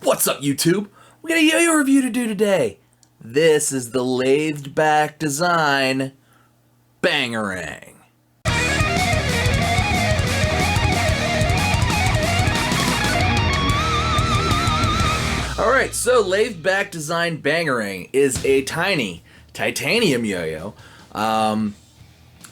What's up, YouTube? We got a yo-yo review to do today. This is the lathed back design Bangarang. Alright, so lathed back design Bangarang is a tiny titanium yo-yo.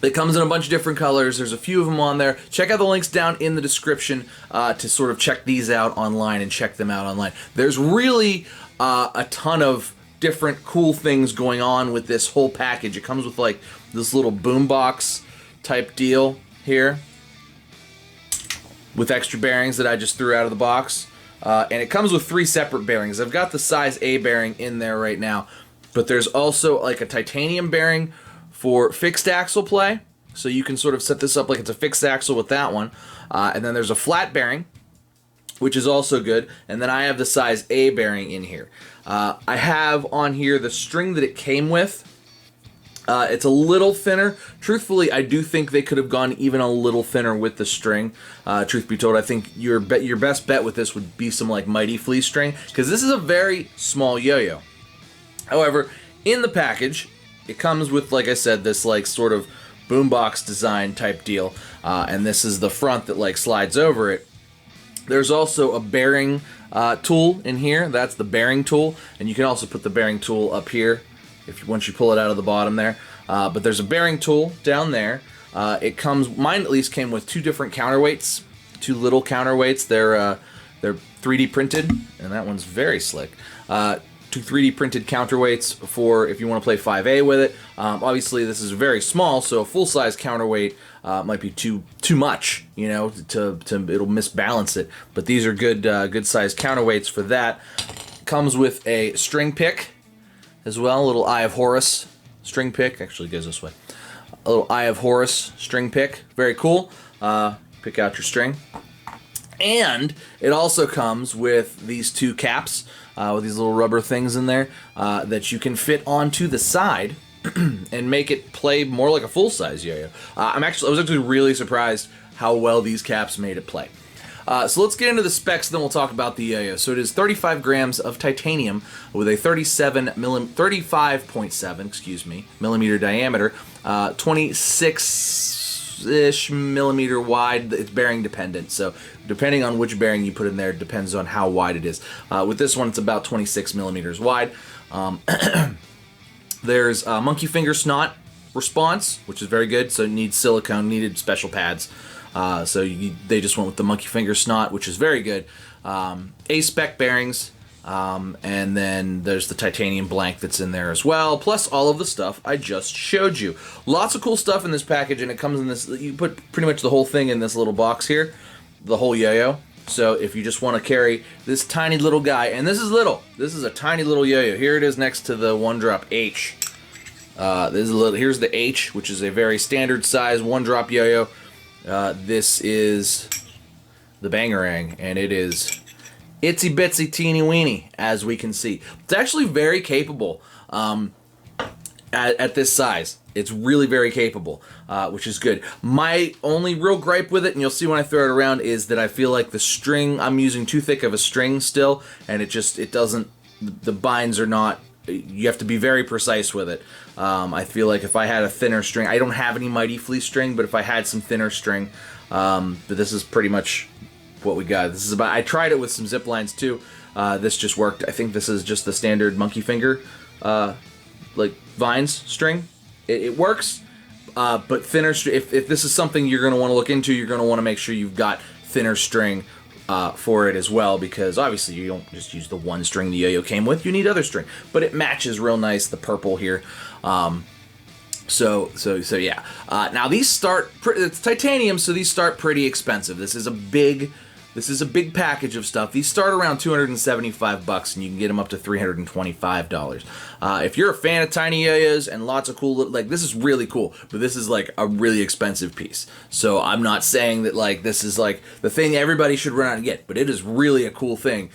It comes in a bunch of different colors. There's a few of them on there. Check out the links down in the description to sort of check these out online and check them out online. There's really a ton of different cool things going on with this whole package. It comes with like this little boombox type deal here with extra bearings that I just threw out of the box. And it comes with 3 separate bearings. I've got the size A bearing in there right now, but there's also like a titanium bearing for fixed axle play, so you can sort of set this up like it's a fixed axle with that one. And then there's a flat bearing, which is also good. And then I have the size A bearing in here. I have on here the string that it came with. It's a little thinner. Truthfully, I do think they could have gone even a little thinner with the string. Truth be told, I think your best bet with this would be some like Mighty Fleece string, because this is a very small yo-yo. However, in the package, it comes with, like I said, this like sort of boombox design type deal, and this is the front that like slides over it. There's also a bearing tool in here. That's the bearing tool, and you can also put the bearing tool up here once you pull it out of the bottom there. But there's a bearing tool down there. It comes, mine at least came with 2 different counterweights, 2 little counterweights. They're 3D printed, and that one's very slick. 2 3D printed counterweights for if you want to play 5A with it. Obviously, this is very small, so a full-size counterweight might be too much, you know, it'll misbalance it. But these are good size counterweights for that. Comes with a string pick as well, a little Eye of Horus string pick. Actually, it goes this way. A little Eye of Horus string pick, very cool. Pick out your string. And it also comes with these 2 caps with these little rubber things in there that you can fit onto the side and make it play more like a full-size yo-yo. I was actually really surprised how well these caps made it play. So let's get into the specs, then we'll talk about the yo-yo. So it is 35 grams of titanium with a 35.7 millimeter diameter, 26-ish millimeter wide. It's bearing dependent, so depending on which bearing you put in there depends on how wide it is. With this one, it's about 26 millimeters wide. There's a monkey finger snot response, which is very good. So it needs silicone, needed special pads. They just went with the monkey finger snot, which is very good. A-spec bearings, and then there's the titanium blank that's in there as well, plus all of the stuff I just showed you. Lots of cool stuff in this package, and it comes in this, you put pretty much the whole thing in this little box here, the whole yo-yo. So if you just want to carry this tiny little guy, and this is little, this is a tiny little yo-yo. Here it is next to the 1-drop H. Here's the H, which is a very standard size 1-drop yo-yo. This is the Bangarang, and it is itsy bitsy teeny weeny, as we can see. It's actually very capable at this size. It's really very capable, which is good. My only real gripe with it, and you'll see when I throw it around, is that I feel like the string, I'm using too thick of a string still, and it doesn't, the binds are not, you have to be very precise with it. I feel like if I had a thinner string, I don't have any Mighty Fleece string, but if I had some thinner string, but this is pretty much what we got. This is about, I tried it with some zip lines too. This just worked. I think this is just the standard monkey finger, like vines string. It works, but thinner, if this is something you're going to want to look into, you're going to want to make sure you've got thinner string for it as well, because obviously you don't just use the one string the yo-yo came with, you need other string. But it matches real nice, the purple here. So yeah. Now these start, it's titanium, so these start pretty expensive. This is a big package of stuff. These start around $275, and you can get them up to $325. If you're a fan of tiny yo-yos and lots of cool, like this is really cool, but this is like a really expensive piece. So I'm not saying that like this is like the thing everybody should run out and get, but it is really a cool thing.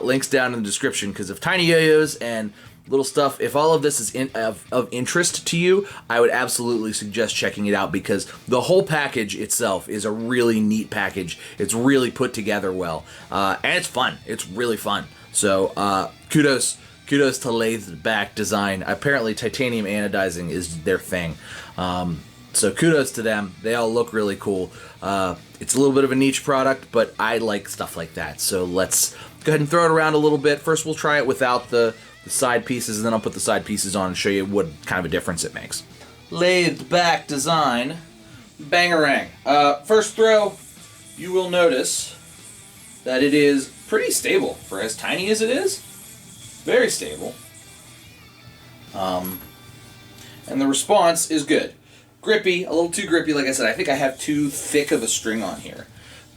Links down in the description, because of tiny yo-yos and little stuff, if all of this is of interest to you, I would absolutely suggest checking it out, because the whole package itself is a really neat package. It's really put together well, and it's fun. It's really fun. So kudos to Lathed back design. Apparently titanium anodizing is their thing. So kudos to them. They all look really cool. It's a little bit of a niche product, but I like stuff like that. So let's go ahead and throw it around a little bit. First we'll try it without the side pieces, and then I'll put the side pieces on and show you what kind of a difference it makes. Lathed back design, Bangarang. First throw, you will notice that it is pretty stable for as tiny as it is. Very stable. And the response is good. Grippy, a little too grippy, like I said. I think I have too thick of a string on here.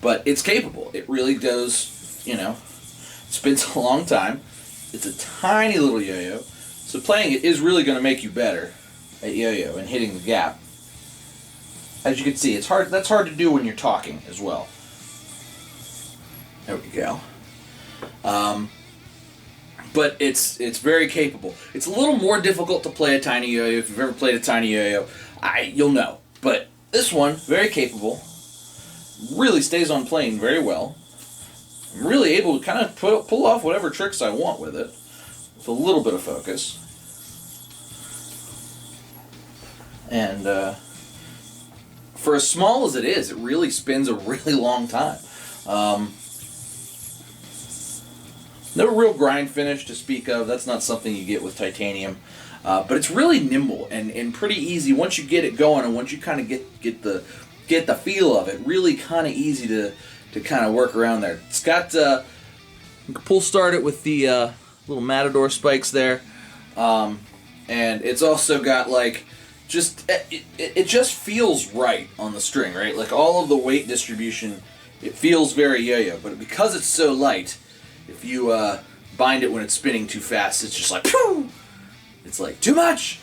But it's capable. It really goes, you know, spins a long time. It's a tiny little yo-yo, so playing it is really going to make you better at yo-yo and hitting the gap. As you can see, it's hard. That's hard to do when you're talking as well. There we go. But it's very capable. It's a little more difficult to play a tiny yo-yo. If you've ever played a tiny yo-yo, you'll know. But this one, very capable. Really stays on plane very well. I'm really able to kind of pull off whatever tricks I want with it, with a little bit of focus. And for as small as it is, it really spins a really long time. No real grind finish to speak of. That's not something you get with titanium. But it's really nimble and pretty easy once you get it going, and once you kind of get the feel of it. Really kind of easy to kind of work around there. It's got, you can pull start it with the little Matador spikes there. And it's also got like, it just feels right on the string, right? Like all of the weight distribution, it feels very yo-yo. But because it's so light, if you bind it when it's spinning too fast, it's just like, phew! It's like, too much!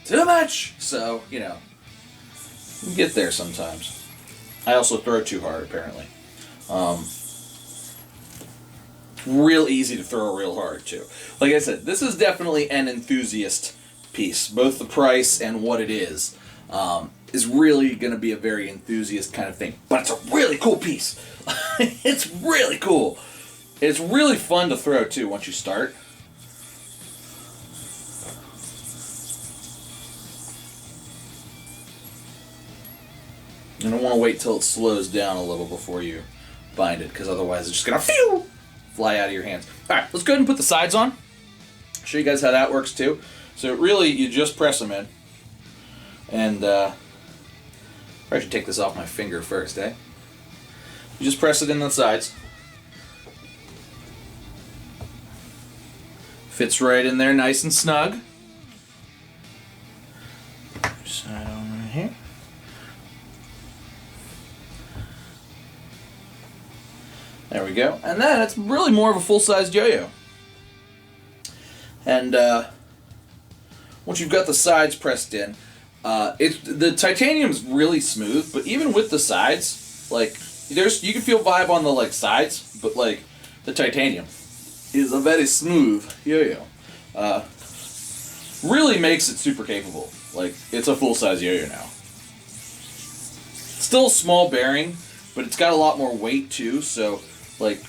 Too much! So, you know, you get there sometimes. I also throw too hard, apparently. Real easy to throw real hard too. Like I said, this is definitely an enthusiast piece. Both the price and what it is really going to be a very enthusiast kind of thing. But it's a really cool piece. It's really cool. It's really fun to throw too once you start. You don't want to wait till it slows down a little before you bind it, because otherwise it's just going to fly out of your hands. Alright, let's go ahead and put the sides on. Show you guys how that works too. So really, you just press them in. And, I should take this off my finger first, eh? You just press it in the sides. Fits right in there nice and snug. Side on right here. There we go. And then it's really more of a full-sized yo-yo. And once you've got the sides pressed in, the titanium's really smooth, but even with the sides, like you can feel vibe on the like sides, but like the titanium is a very smooth yo-yo. Really makes it super capable. Like it's a full-size yo-yo now. Still a small bearing, but it's got a lot more weight too, so like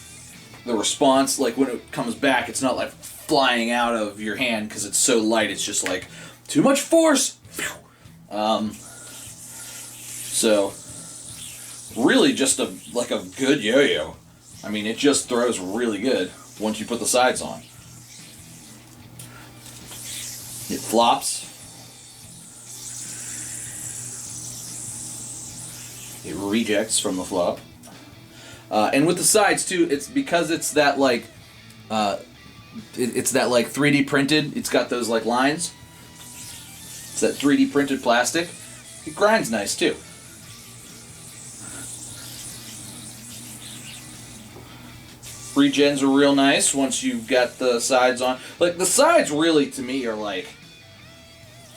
the response, like when it comes back, it's not like flying out of your hand because it's so light. It's just like too much force. So really just a good yo-yo. I mean, it just throws really good once you put the sides on. It flops. It rejects from the flop. And with the sides too, it's because it's that like it's that like 3D printed. It's got those like lines. It's that 3D printed plastic. It grinds nice too. Regens are real nice once you've got the sides on. Like the sides really to me are like,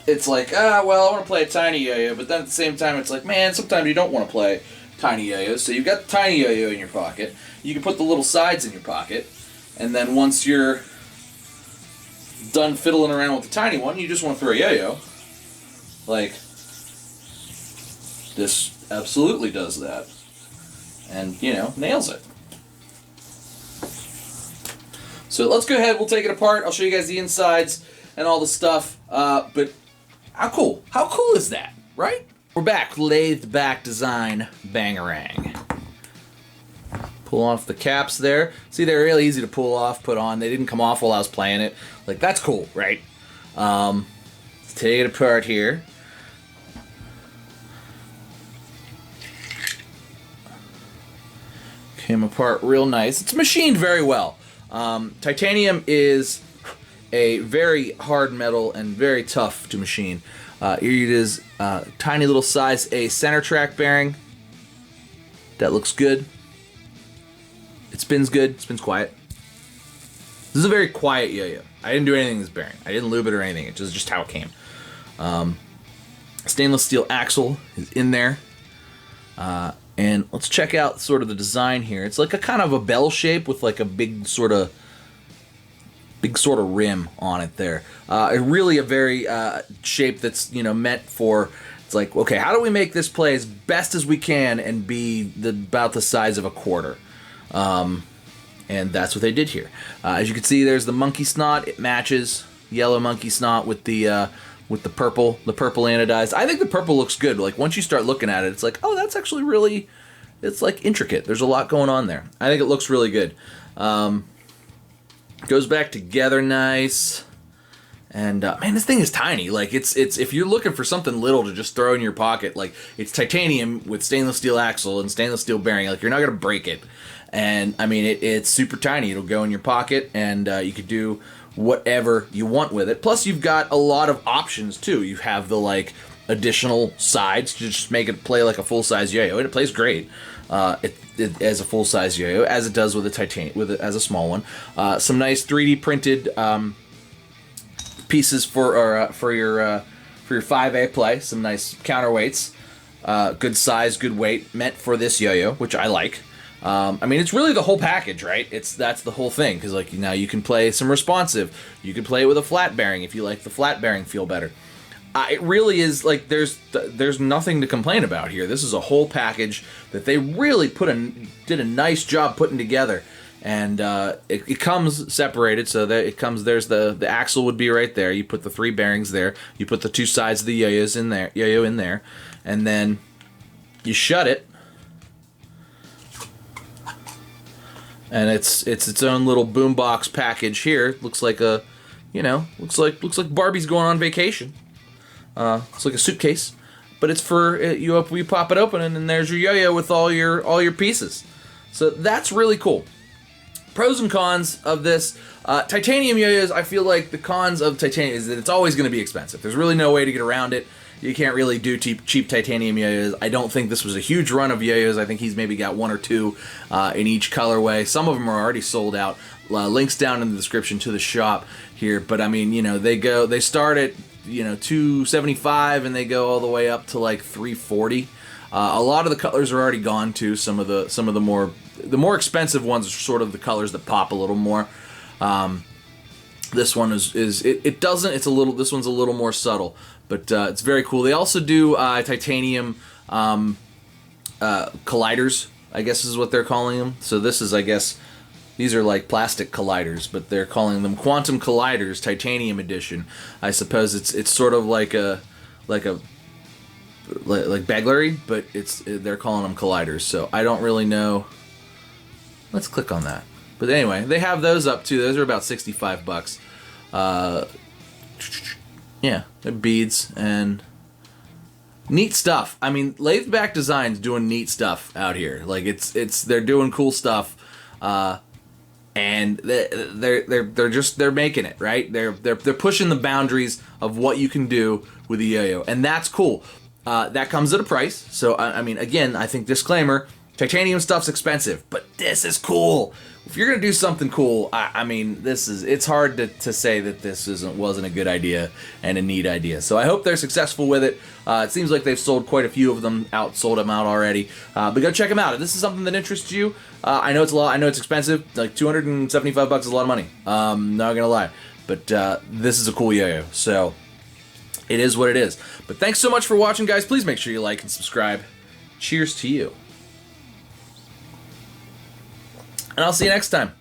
it's like, well, I want to play a tiny yo-yo, but then at the same time it's like, man, sometimes you don't want to play tiny yo-yos. So you've got the tiny yo-yo in your pocket. You can put the little sides in your pocket, and then once you're done fiddling around with the tiny one, you just want to throw a yo-yo. Like, this absolutely does that. And, you know, nails it. So let's go ahead, we'll take it apart. I'll show you guys the insides and all the stuff. But how cool is that, right? We're back, lathed back design Bangarang. Pull off the caps there. See, they're really easy to pull off, put on. They didn't come off while I was playing it. Like, that's cool, right? Let's take it apart here. Came apart real nice. It's machined very well. Titanium is a very hard metal and very tough to machine. Here it is, tiny little size A center track bearing. That looks good. It spins good, it spins quiet. This is a very quiet yo-yo. I didn't do anything with this bearing. I didn't lube it or anything. It's just how it came. Stainless steel axle is in there. And let's check out sort of the design here. It's like a kind of a bell shape with like a big sort of rim on it there. Really a very shape that's, you know, meant for, it's like, okay, how do we make this play as best as we can and be about the size of a quarter? And that's what they did here. As you can see, there's the monkey snot. It matches yellow monkey snot with the purple anodized. I think the purple looks good. Like, once you start looking at it, it's like, oh, that's actually really, it's like intricate. There's a lot going on there. I think it looks really good. Goes back together nice. And man, this thing is tiny. Like, it's if you're looking for something little to just throw in your pocket, like, it's titanium with stainless steel axle and stainless steel bearing. Like, you're not gonna break it. And I mean, it's super tiny. It'll go in your pocket, and you could do whatever you want with it. Plus, you've got a lot of options too. You have the like additional sides to just make it play like a full size yo-yo, and it plays great. As a full size yo-yo, as it does with a titanium, as a small one. Some nice 3D printed pieces for your 5A play. Some nice counterweights. Good size, good weight, meant for this yo-yo, which I like. I mean, it's really the whole package, right? That's the whole thing, because like now you can play some responsive. You can play it with a flat bearing if you like the flat bearing feel better. It really is like there's nothing to complain about here. This is a whole package that they really did a nice job putting together, and it comes separated so that it comes. There's the axle would be right there. You put the 3 bearings there. You put the 2 sides of the yo-yo in there, and then you shut it. And it's its own little boombox package here. Looks like a, you know, looks like Barbie's going on vacation. It's like a suitcase, but it's for you pop it open, and then there's your yo-yo with all your pieces. So that's really cool. Pros and cons of this. Titanium yo-yos, I feel like the cons of titanium is that it's always going to be expensive. There's really no way to get around it. You can't really do cheap titanium yo-yos. I don't think this was a huge run of yo-yos. I think he's maybe got 1 or 2 in each colorway. Some of them are already sold out. Links down in the description to the shop here. But I mean, you know, they start at, you know, $275 and they go all the way up to like $340. A lot of the colors are already gone too. Some of the more expensive ones are sort of the colors that pop a little more. This one it doesn't. It's a little. This one's a little more subtle, but it's very cool. They also do titanium colliders, I guess is what they're calling them. So this is, I guess, these are like plastic colliders, but they're calling them quantum colliders, titanium edition. I suppose it's sort of like baglery, but they're calling them colliders. So I don't really know. Let's click on that. But anyway, they have those up too. Those are about $65. Yeah, they're beads and neat stuff. I mean, Lathed Back Design's doing neat stuff out here. Like they're doing cool stuff, and they're making it right. They're pushing the boundaries of what you can do with the yo-yo, and that's cool. That comes at a price. So I mean, again, I think disclaimer: titanium stuff's expensive, but this is cool. If you're gonna do something cool, I mean, it's hard to say that this wasn't a good idea and a neat idea. So I hope they're successful with it. It seems like they've sold quite a few of them out, sold them out already. But go check them out. If this is something that interests you, I know it's a lot. I know it's expensive. Like $275 is a lot of money. Not gonna lie, but this is a cool yo-yo. So it is what it is. But thanks so much for watching, guys. Please make sure you like and subscribe. Cheers to you. And I'll see you next time.